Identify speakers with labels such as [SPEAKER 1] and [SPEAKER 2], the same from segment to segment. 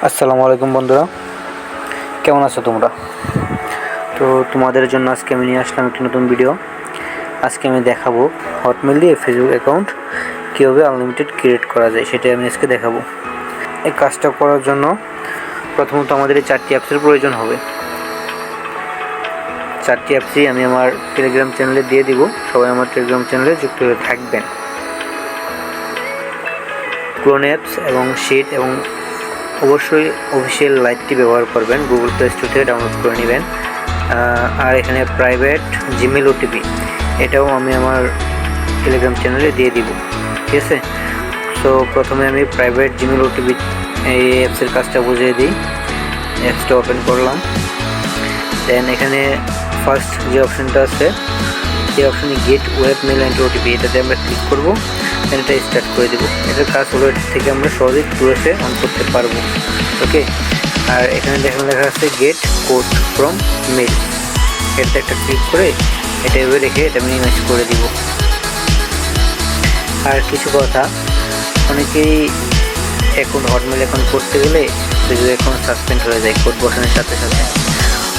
[SPEAKER 1] আসসালামু আলাইকুম বন্ধুরা, কেমন আছো তোমরা? তো তোমাদের জন্য আজকে আমি নিয়ে আসলাম একটি নতুন ভিডিও। আজকে আমি দেখাবো হটমেল দিয়ে ফেসবুক অ্যাকাউন্ট কীভাবে আনলিমিটেড ক্রিয়েট করা যায়, সেটাই আমি আজকে দেখাবো। এই কাজটা করার জন্য প্রথমত আমাদের এই 4টি অ্যাপসের প্রয়োজন হবে। 4টি অ্যাপসই আমি আমার টেলিগ্রাম চ্যানেলে দিয়ে দিব, সবাই আমার টেলিগ্রাম চ্যানেলে যুক্ত হয়ে থাকবেন। ক্লোন অ্যাপস এবং শিট এবং অবশ্যই অফিসিয়াল লাইটটি ব্যবহার করবেন, গুগল প্লে স্টোর থেকে ডাউনলোড করে নেবেন। আর এখানে প্রাইভেট জিমেল ওটিপি, এটাও আমি আমার টেলিগ্রাম চ্যানেলে দিয়ে দিব, ঠিক আছে? সো প্রথমে আমি প্রাইভেট জিমেল ওটিপি এই অ্যাপসের কাজটা বুঝিয়ে দিই। অ্যাপসটা ওপেন করলাম, দেন এখানে ফার্স্ট যে অপশানটা আছে এই অপশানে get web mail and OTP, এটাতে আমরা ক্লিক করব, এটা স্টার্ট করে দেবো। এটার কাজ হলো এটা থেকে আমরা সহজেই 2FA অন করতে পারবো, ওকে? আর এখানে লেখা আছে গেট কোড ফ্রম মেল, এটাতে একটা ক্লিক করে এটা এভাবে রেখে এটা মিনিমাইজ করে দিব। আর কিছু কথা, অনেকেই এখন হটমেল অ্যাকাউন্ট করতে গেলে ফেসবুক অ্যাকাউন্ট সাসপেন্ড হয়ে যায় কোড বসানোর সাথে সাথে।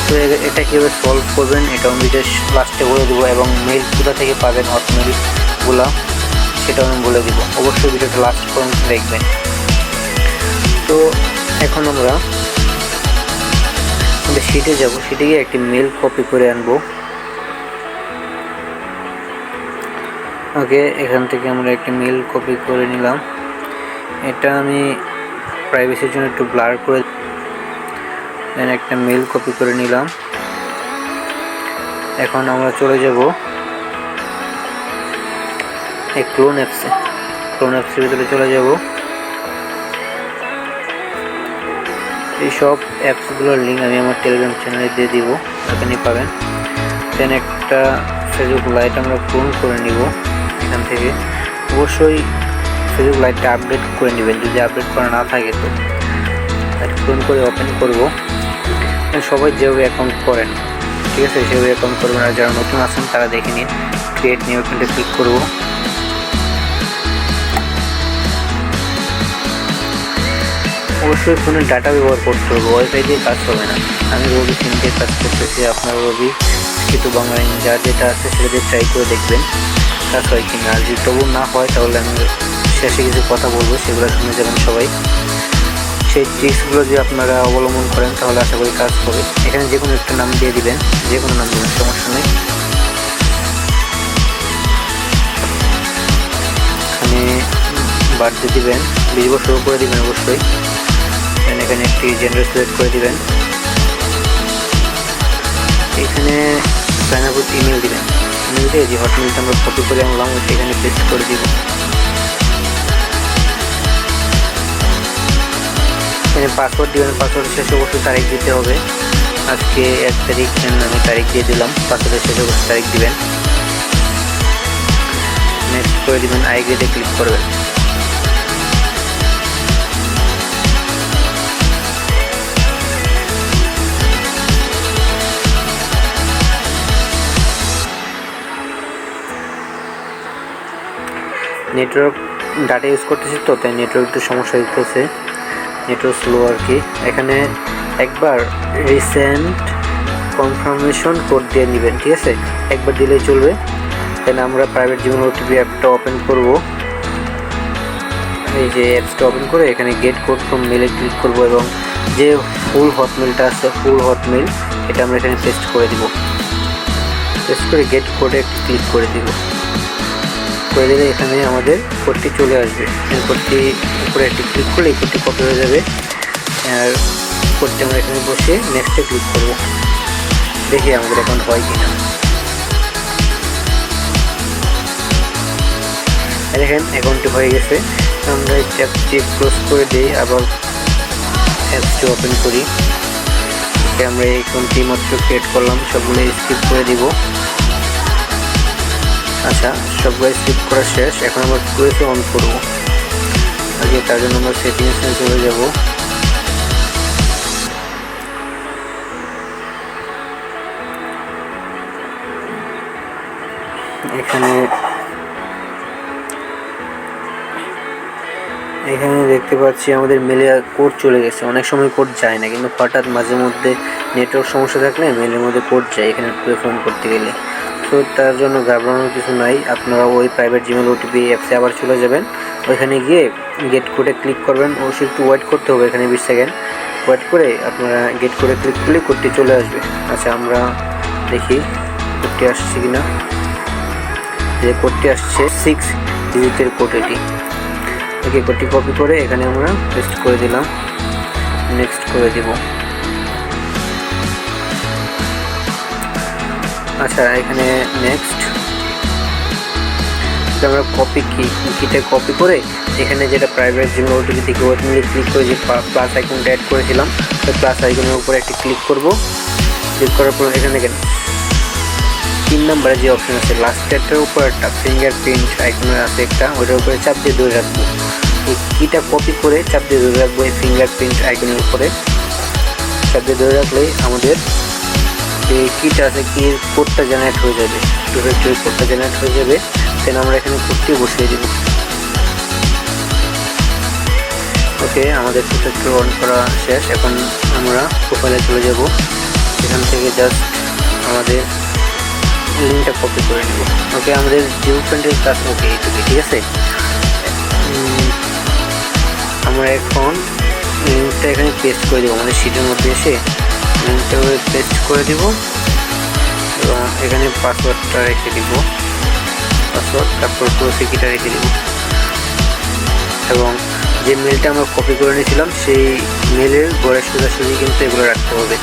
[SPEAKER 1] তো এটা কীভাবে সলভ করবেন এটা আমি লাস্টে বলে দেবো, এবং মেল কোথা থেকে পাবেন হটমেলগুলো সেটাও আমি বলে দিব। অবশ্যই ভিডিওটা লাস্ট পর্যন্ত দেখবেন। তো এখন আমরা শিটে যাব, শিটে গিয়ে একটি মেল কপি করে আনবো। ওকে, এখান থেকে আমরা একটি মেল কপি করে নিলাম। এটা আমি প্রাইভেসির জন্য একটু ব্লার করে দেন একটা মেল কপি করে নিলাম। এখন আমরা চলে যাব এই ক্লোন অ্যাপসের ভিতরে চলে যাব। এই সব অ্যাপসগুলোর লিঙ্ক আমি আমার টেলিগ্রাম চ্যানেলে দিয়ে দিব, এখানে পাবেন। দেন একটা ফেসবুক লাইট আমরা ক্লোন করে নিব এখান থেকে। অবশ্যই ফেসবুক লাইটটা আপডেট করে নেবেন, যদি আপডেট করা না থাকে তো ক্লোন করে ওপেন করব। সবাই যেভাবে অ্যাকাউন্ট করেন, ঠিক আছে, সেভাবে অ্যাকাউন্ট করবেন। আর যারা নতুন আছেন তারা দেখে নিন। ক্রিয়েট নিউ অ্যাকাউন্টে ক্লিক করব। অবশ্যই ফোনের ডাটা ব্যবহার করতে হবে, ওয়াইফাই দিয়ে কাজ হবে না। আমি রবি সিম দিয়ে কাজ করতেছি, আপনার রবি কিন্তু বাংলা যার যেটা আছে সেটা দিয়ে ট্রাই করে দেখবেন কাজ হয় কি না। আর যদি তবু না হয় তাহলে আমি শেষে কিছু কথা বলবো, সেগুলো শুনে যাবেন সবাই। সেই ট্রিক্সগুলো যদি আপনারা অবলম্বন করেন তাহলে আশা করি কাজ হবে। এখানে যে কোনো একটা নাম দিয়ে দিবেন, যে কোনো নাম দেবেন, সমস্যা নেই। এখানে বার্থডে দিবেন, 20 বছর করে দিবেন অবশ্যই। এখানে একটি জেন্ডার সিলেক্ট করে দিবেন। এখানে সাইন আপ উইথ ইমেল দিবেন, ইমেল দিয়ে যে হটমেলটা আমরা কপি করে আনলাম সেখানে পেস্ট করে দিব। এখানে পাসওয়ার্ড দিবেন, পাসওয়ার্ডের শেষে অবশ্যই তারিখ দিতে হবে। আজকে 1 তারিখ, আমি তারিখ দিয়ে দিলাম। পাসওয়ার্ডের শেষে অবশ্যই তারিখ দিবেন। নেক্সট করে দিবেন, আই গেটে ক্লিক করবেন। নেটওয়ার্ক ডাটা ইউজ করতেছি তো, তাই নেটওয়ার্ক একটু সমস্যা হচ্ছে, নেটওয়ার্ক স্লো আর কি। এখানে একবার রিসেন্ট কনফার্মেশন কোড দিয়ে নেবেন, ঠিক আছে? একবার দিলেই চলবে। দেন আমরা প্রাইভেট জিমেল ওটিপি অ্যাপটা ওপেন করব। এই যে অ্যাপসটা ওপেন করে এখানে গেট কোড ফ্রম মেলে ক্লিক করব, এবং যে ফুল হটমেলটা আছে, ফুল হটমেল, এটা আমরা এখানে পেস্ট করে দিব। পেস্ট করে গেট কোডে ক্লিক করে দিব। করে দিলে এখানে আমাদের কোডটি চলে আসবে। এই কোডটি উপরে একটি ক্লিক করলে এই কোডটি কপি হয়ে যাবে। আর কোডটি আমরা এখানে বসে নেক্সটে ক্লিক করব, দেখি আমাদের অ্যাকাউন্ট হয় কিনা। দেখেন অ্যাকাউন্টটি হয়ে গেছে। আমরা এই অ্যাপটি ক্লোজ করে দিই, আবার অ্যাপসটি ওপেন করি। আমরা এই অ্যাকাউন্টটি মাত্র ক্রিয়েট করলাম, সবগুলো স্কিপ করে দিব। আচ্ছা, সবগুলো স্কিপ করা শেষ। এখন আমরা 2FA অন করবো। আগে তার জন্য আমরা সেটিংসে চলে যাব। এখানে এখানে দেখতে পাচ্ছি আমাদের মেলে কোড চলে গেছে। অনেক সময় কোড যায় না, কিন্তু হঠাৎ মাঝে মধ্যে নেটওয়ার্ক সমস্যা থাকলে মেলের মধ্যে কোড যায় এখানে ফোন করতে গেলে। তো তার জন্য ঘাবড়ানোর কিছু নাই। আপনারা ওই প্রাইভেট জিমেল ওটিপি অ্যাপসে আবার চলে যাবেন। ওইখানে গিয়ে গেট কোডে ক্লিক করবেন। অবশ্যই একটু ওয়েট করতে হবে, এখানে 20 সেকেন্ড ওয়েট করে আপনারা গেট কোডে ক্লিক করলে কোডটি চলে আসবে। আচ্ছা, আমরা দেখি কোডটি আসছে কিনা। যে কোডটি আসছে 6 ডিজিটের কোড এটি। ওকে, কোডটি কপি করে এখানে আমরা পেস্ট করে দিলাম, নেক্সট করে দিব। আচ্ছা, এখানে নেক্সট আমরা কিটা কপি করে এখানে যেটা প্রাইভেট জিমেল ওটিপি থেকে ওখানে ক্লিক করে যে প্লাস আইকনটা অ্যাড করেছিলাম, ওই প্লাস আইকনের উপরে একটি ক্লিক করব। ক্লিক করার পর এখানে দেখেন 3 নম্বরে যে অপশন আছে লাস্টেরটার উপর একটা ফিঙ্গারপ্রিন্ট আইকন আছে একটা, ওটার উপরে চাপ দিয়ে ধরে রাখবো। এই কিটা কপি করে চাপ দিয়ে ধরে রাখবো এই ফিঙ্গারপ্রিন্ট আইকনের উপরে। চাপ দিয়ে ধরে রাখলেই আমাদের এই কিটা আছে, কি কোডটা জেনারেট হয়ে যাবে, ডিরেক্টলি কোডটা জেনারেট হয়ে যাবে। দেন আমরা এখানে কোডটি বসিয়ে দেব। ওকে, আমাদের প্রোটেক্টর অন করা শেষ। এখন আমরা প্রোফাইলে চলে যাব। এখান থেকে জাস্ট আমাদের লিঙ্কটা কপি করে নেব। ওকে, আমাদের জিও ফ্রেন্ডের কাজ ওকে এইটুকু, ঠিক আছে। আমরা এখন লিঙ্কটা এখানে পেস্ট করে দেবো। আমাদের শিটের মধ্যে এসে লিঙ্কটা পেস্ট করে দিব এবং এখানে পাসওয়ার্ডটা রেখে দিব, পাসওয়ার্ড, তারপর পুরো সিকিটা রেখে দিব। এবং যে মেলটা আমরা কপি করে নিয়েছিলাম সেই মেলের ঘরের সোজাসুজি কিন্তু এগুলো রাখতে হবে,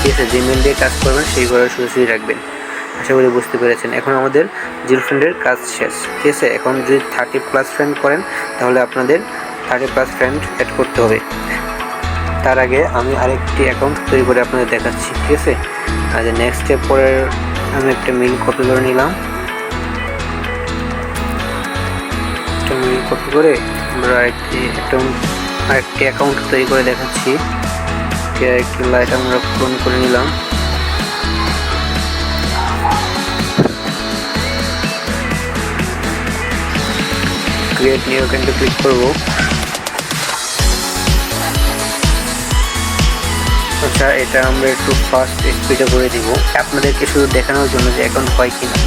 [SPEAKER 1] ঠিক আছে। যে মেল দিয়ে কাজ করবেন সেই ঘরের সোজাসুজি রাখবেন। আশা করি বুঝতে পেরেছেন। এখন আমাদের জিও ফ্রেন্ডের কাজ শেষ, ঠিক আছে। এখন যদি 30+ ফ্রেন্ড করেন তাহলে আপনাদের 30+ ফ্রেন্ড অ্যাড করতে হবে। তার আগে আমি আরেকটি অ্যাকাউন্ট তৈরি করে আপনাদের দেখাচ্ছি, ঠিক আছে। আর যে নেক্সট স্টেপ পরে আমি একটা মেল কপি করে নিলাম। একটা মেল কপি করে আমরা আরেকটি অ্যাকাউন্ট তৈরি করে দেখাচ্ছি। একটি লাইট আমরা পূরণ করে নিলাম। ক্রিয়েট নিউ অ্যাকাউন্টে ক্লিক করব। আচ্ছা, এটা আমরা একটু ফাস্ট স্পিডে করে দিব আপনাদেরকে শুধু দেখানোর জন্য যে অ্যাকাউন্ট হয় কিনা।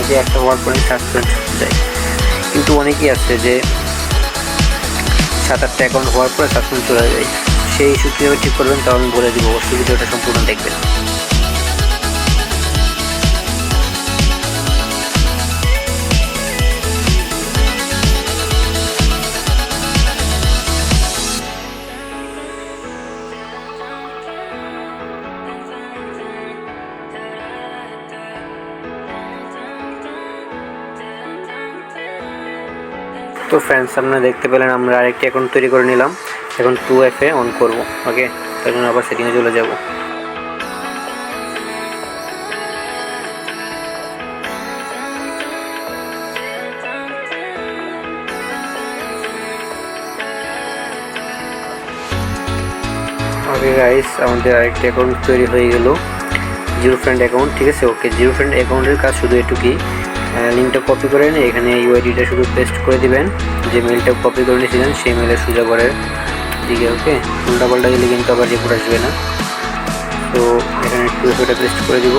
[SPEAKER 1] যে একটা হওয়ার পরে সাসপেন্ড যায়, কিন্তু অনেকেই আছে যে 7-8টা অ্যাকাউন্ট হওয়ার পরে সাসপেন্ড চলে যায়। সেই ইস্যু কীভাবে ঠিক করবেন তাও আমি বলে দিব, অবশ্যই ভিডিওটা সম্পূর্ণ দেখবেন। তো ফ্রেন্ডস, আপনারা দেখতে পেলেন আমরা আরেকটি অ্যাকাউন্ট তৈরি করে নিলাম। এখন 2FA অন করব। ওকে, তার জন্য আবার সেটিংয়ে চলে যাব। ওকে গাইস, আমাদের আরেকটি অ্যাকাউন্ট তৈরি হয়ে গেল, জিও ফ্রেন্ড অ্যাকাউন্ট, ঠিক আছে। ওকে, জিও ফ্রেন্ড অ্যাকাউন্টের কাজ শুধু এটুকুই। লিঙ্কটা কপি করে নিয়ে এখানে ইউআইডিটা শুধু পেস্ট করে দিবেন। যে মেলটা কপি করে নিয়েছিলেন সেই মেলের সোজা ঘরের দিকে। ওকে, উল্টাপাল্টা দিলে কিন্তু আবার রিপোর্ট আসবে না। তো এখানে 2FAটা পেস্ট করে দিব,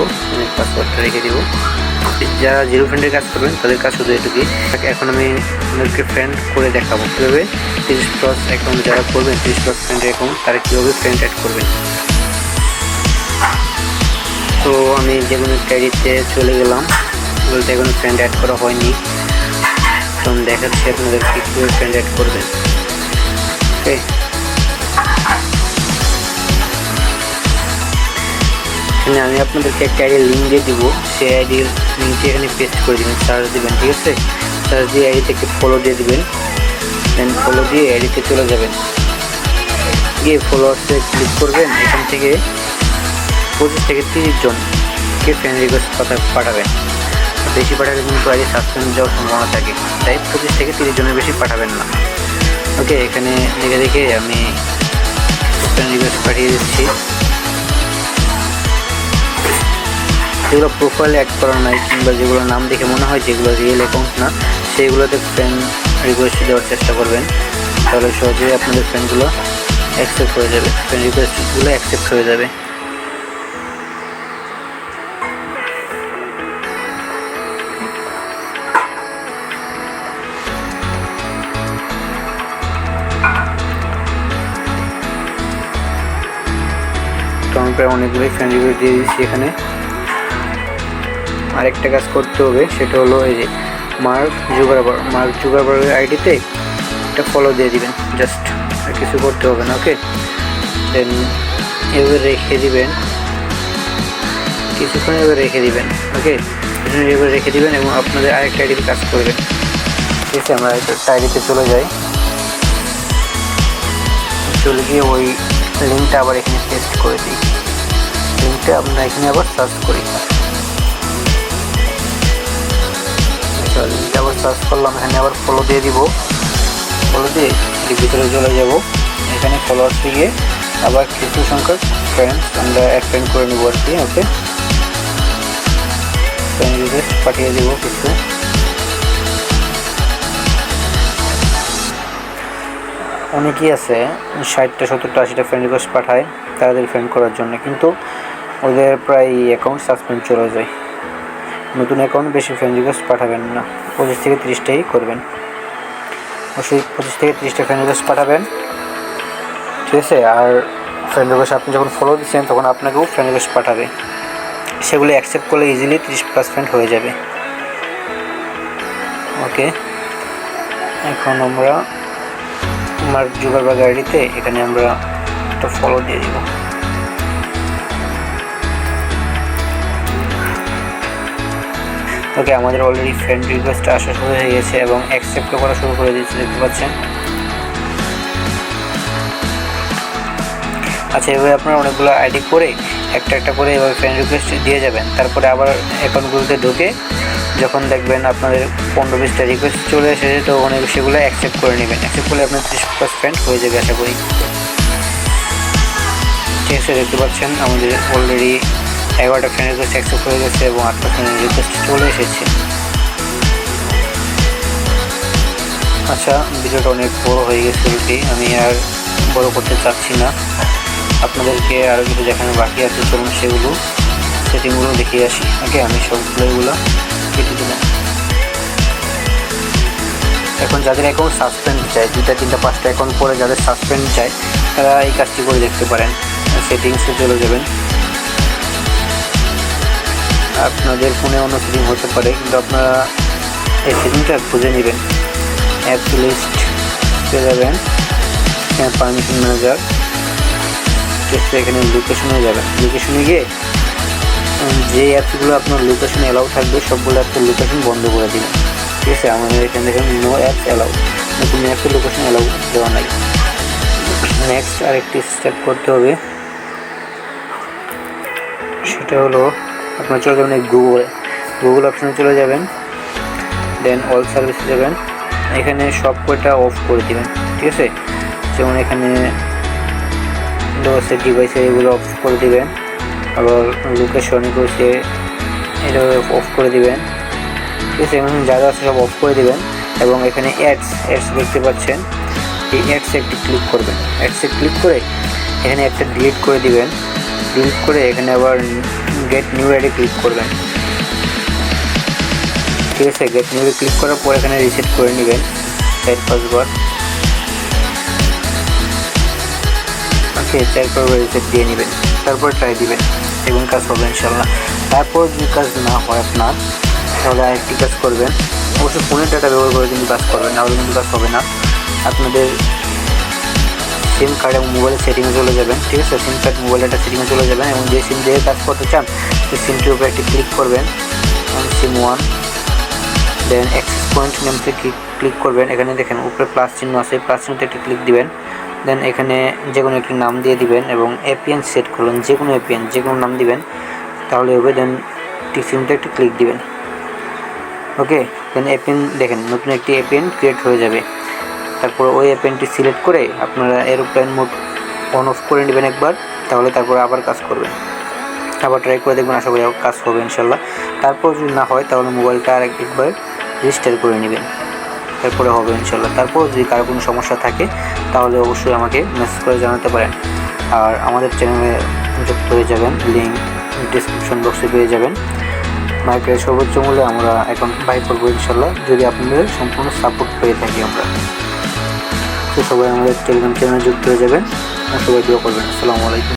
[SPEAKER 1] পাসওয়ার্ডটা রেখে দিব। যারা জিরো ফ্রেন্ডের কাজ করবেন তাদের কাজ শুধু এটুকুই। এখন আমি আপনাদেরকে ফ্রেন্ড করে দেখাবো কীভাবে 30+ অ্যাকাউন্ট যারা করবেন, 30+ ফ্রেন্ডের অ্যাকাউন্ট তারা কীভাবে ফ্রেন্ড অ্যাড করবেন। তো আমি যেগুলো ক্যারিতে চলে গেলাম, বলতে এখন ফ্রেন্ড অ্যাড করা হয়নি। তো দেখাচ্ছি আপনাদেরকে কীভাবে ফ্রেন্ড অ্যাড করবেন। ওকে, এখানে আমি আপনাদেরকে একটা আইডির লিঙ্ক দিয়ে দিব। সেই আইডির লিঙ্কটি এখানে পেস্ট করে দেবেন, সার্চ দেবেন, ঠিক আছে। সার্চ দিয়ে আইডি থেকে ফলো দিয়ে দেবেন। দেন ফলো দিয়ে আইডিতে চলে যাবেন, গিয়ে ফলোয়ার্সে ক্লিক করবেন। এখান থেকে 25 থেকে 30 জনকে ফ্রেন্ড রিকোয়েস্ট পাঠাবেন। বেশি পাঠালে কিন্তু আইডি সাসপেন্ড যাওয়ার সম্ভাবনা থাকে, তাই 25 থেকে 30 জনের বেশি পাঠাবেন না। ওকে, এখানে দেখে আমি ফ্রেন্ড রিকোয়েস্ট পাঠিয়ে দিচ্ছি। যেগুলো প্রোফাইলে অ্যাড করা নাই কিংবা যেগুলো নাম দেখে মনে হয় যেগুলো রিয়েল অ্যাকাউন্ট না, সেইগুলোতে ফ্রেন্ড রিকোয়েস্ট দেওয়ার চেষ্টা করবেন। তাহলে সহজেই আপনাদের ফ্রেন্ডগুলো অ্যাকসেপ্ট হয়ে যাবে, ফ্রেন্ড রিকোয়েস্টগুলো অ্যাকসেপ্ট হয়ে যাবে। তো আমি প্রায় অনেকগুলোই ফ্রেন্ড রিকোয়েস্ট দিয়ে দিচ্ছি এখানে। আরেকটা কাজ করতে হবে, সেটা হলো এই যে মার্ক জুগারবার্গের আইডিতে একটা ফলো দিয়ে দিবেন, জাস্ট আর কিছু করতে হবে না। ওকে, দেন এভাবে রেখে দিবেন, কিছুক্ষণ এভাবে রেখে দিবেন। ওকে, এভাবে রেখে দিবেন এবং আপনাদের আরেকটা আইডিতে কাজ করবেন। ঠিক আছে, আমরা একটা আইডিতে চলে যাই, চলে গিয়ে ওই লিঙ্কটা আবার এখানে পেস্ট করে দিই। লিঙ্কটা আমরা এখানে আবার সার্চ করি, লিঙ্কটা আবার সার্চ করলাম, এখানে আবার ফলো দিয়ে দিব। ফলো দিয়ে এর ভিতরে চলে যাব, এখানে ফলোয়ার্সে গিয়ে আবার কিছু সংখ্যক ফ্রেন্ডস আমরা ফ্রেন্ড করে নেব আর কি। ওকে, ফ্রেন্ড রিকোয়েস্ট পাঠিয়ে দেবো কিছু। অনেকেই আছে 60টা 70টা 80টা ফ্রেন্ড রিকোয়েস্ট পাঠায় তাদের ফ্রেন্ড করার জন্য, কিন্তু ওদের প্রায় অ্যাকাউন্ট সাসপেন্ড চলে যায়। নতুন অ্যাকাউন্ট বেশি ফ্রেন্ড রিকোয়েস্ট পাঠাবেন না, 25 থেকে 30টাই করবেন। অবশ্যই 25 থেকে 30টা ফ্রেন্ড রিকোয়েস্ট পাঠাবেন, ঠিক আছে। আর ফ্রেন্ড রিকোয়েস্ট আপনি যখন ফলো দিচ্ছেন তখন আপনাকেও ফ্রেন্ড রিকোয়েস্ট পাঠাবে, সেগুলো অ্যাকসেপ্ট করলে ইজিলি 30+ ফ্রেন্ড হয়ে যাবে। ওকে, এখন আমরা মার্ক জুগারবার্গ আইডিতে এখানে আমরা একটা ফলো দিয়ে দিব। ওকে, আমাদের অলরেডি ফ্রেন্ড রিকোয়েস্ট আসা শুরু হয়ে গেছে এবং অ্যাকসেপ্ট করা শুরু করে দিয়েছে, দেখতে পাচ্ছেন। আচ্ছা, এভাবে আপনারা অনেকগুলো আইডি করে একটা একটা করে এভাবে ফ্রেন্ড রিকোয়েস্ট দিয়ে যাবেন। তারপরে আবার অ্যাকাউন্টগুলোতে ঢুকে যখন দেখবেন আপনাদের 15-20টা রিকোয়েস্ট চলে এসেছে, তো অনেক সেগুলো অ্যাকসেপ্ট করে নেবেন। অ্যাকসেপ্ট করলে আপনার 30+ ফ্রেন্ড হয়ে যাবে আশা করি। ঠিক আছে, দেখতে পাচ্ছেন আমাদের অলরেডি 11টা ফ্রেন্ড রিকোয়েস্ট অ্যাকসেপ্ট হয়ে গেছে এবং 8টা ফ্রেন্ড রিকোয়েস্ট চলে এসেছে। আচ্ছা, ভিডিওটা অনেক বড় হয়ে গেছে, আমি আর বড় করতে চাচ্ছি না। আপনাদেরকে আরও কিছু দেখানো বাকি আছে, চলুন সেগুলো সেটিংগুলো দেখিয়ে আসি। ওকে, আমি সবগুলো এগুলো কেটে দিলাম। এখন যাদের অ্যাকাউন্ট সাসপেন্ড চাই, 2টা 3টা 5টা অ্যাকাউন্ট পরে যাদের সাসপেন্ড চাই, তারা এই কাজটি করে দেখতে পারেন। সেটিংসে চলে যাবেন, আপনাদের ফোনে অন্য সেটিং হতে পারে, কিন্তু আপনারা এই সেটিংটা খুঁজে নেবেন। অ্যাপ লিস্ট পেয়ে যাবেন, পারমিশন ম্যানেজার, এখানে লোকেশনে যাবেন। লোকেশনে গিয়ে যে অ্যাপসগুলো আপনার লোকেশনে অ্যালাউ থাকবে সবগুলো অ্যাপের লোকেশন বন্ধ করে দিবেন। ঠিক আছে, আমাদের এখানে দেখেন নো অ্যাপস অ্যালাউ, নতুন অ্যাপের লোকেশন অ্যালাউ দেওয়া নাই। নেক্সট আরেকটি স্টেপ করতে হবে, সেটা হলো আপনার চলে যাবেন গুগল অপশনে চলে যাবেন, দেন অল সার্ভিসে যাবেন। এখানে সব কয়টা অফ করে দিবেন। ঠিক আছে, যেমন এখানে ডিভাইসে এগুলো অফ করে দিবেন, আবার লোকেশনে করেছে এটা অফ করে দিবেন। ঠিক আছে, এখন যা যা আছে সব অফ করে দিবেন এবং এখানে অ্যাডস দেখতে পাচ্ছেন, এই অ্যাডসে একটি ক্লিক করবেন। অ্যাডসে ক্লিক করে এখানে একটা ডিলিট করে দিবেন। ডিলিট করে এখানে আবার গেট নিউ আইডি ক্লিক করবেন। ঠিক আছে, গেট নিউ আইডি ক্লিক করার পর এখানে রিসেট করে নেবেন 4-5 বার। ওকে, 4 বার রিসেট দিয়ে নেবেন, তারপর ট্রাই দিবেন, দেখুন কাজ হবে ইনশাল্লাহ। তারপর যদি কাজ না হয় আপনার, তাহলে আরেকটি কাজ করবেন। অবশ্যই ফোনের ডাটা ব্যবহার করে কিন্তু কাজ করবেন, নাহলে কিন্তু কাজ হবে না। আপনাদের সিম কার্ড এবং মোবাইলের সেটিংয়ে চলে যাবেন। ঠিক আছে, সিম কার্ড মোবাইল ডাটা সেটিংয়ে চলে যাবেন এবং যে সিম দিয়ে কাজ করতে চান সেই সিমটির উপরে একটি ক্লিক করবেন, সিম 1, দেন অ্যাক্সেস পয়েন্ট নেমতে ক্লিক করবেন। এখানে দেখেন উপরে প্লাস চিহ্ন আছে, প্লাস চিহ্নতে একটি ক্লিক দিবেন। দেন এখানে যে কোনো একটি নাম দিয়ে দিবেন এবং এপিএন সেট করলেন, যে কোনো এপিএন যে কোনো নাম দিবেন, তাহলে হবে। দেন সিমটা একটি ক্লিক দিবেন। ওকে, দেন এপিএন দেখেন নতুন একটি এপিএন ক্রিয়েট হয়ে যাবে। তারপর ওই এপিএনটি সিলেক্ট করে আপনারা এরোপ্লেন মোড অন অফ করে নেবেন একবার, তাহলে তারপর আবার কাজ করবেন। আবার ট্রাই করে দেখবেন, আশা করি কাজ হবে ইনশাল্লাহ। তারপর যদি না হয় তাহলে মোবাইলটা আর একবার রেজিস্টার করে নেবেন। এরপরে হবে ইনশাল্লাহ। তারপর যদি কারো কোনো সমস্যা থাকে তাহলে অবশ্যই আমাকে মেসেজ করে জানাতে পারেন। আর আমাদের চ্যানেলে যুক্ত হয়ে যাবেন, লিঙ্ক ডিসক্রিপশন বক্সে পেয়ে যাবেন। মার্কেটের সর্বোচ্চ মূল্যে আমরা অ্যাকাউন্ট বাই করবো ইনশাল্লাহ, যদি আপনাদের সম্পূর্ণ সাপোর্ট পেয়ে থাকি আমরা। তো সবাই আমাদের টেলিগ্রাম চ্যানেলে যুক্ত হয়ে যাবেন, সবাই দোয়া করবেন। আসসালামু আলাইকুম।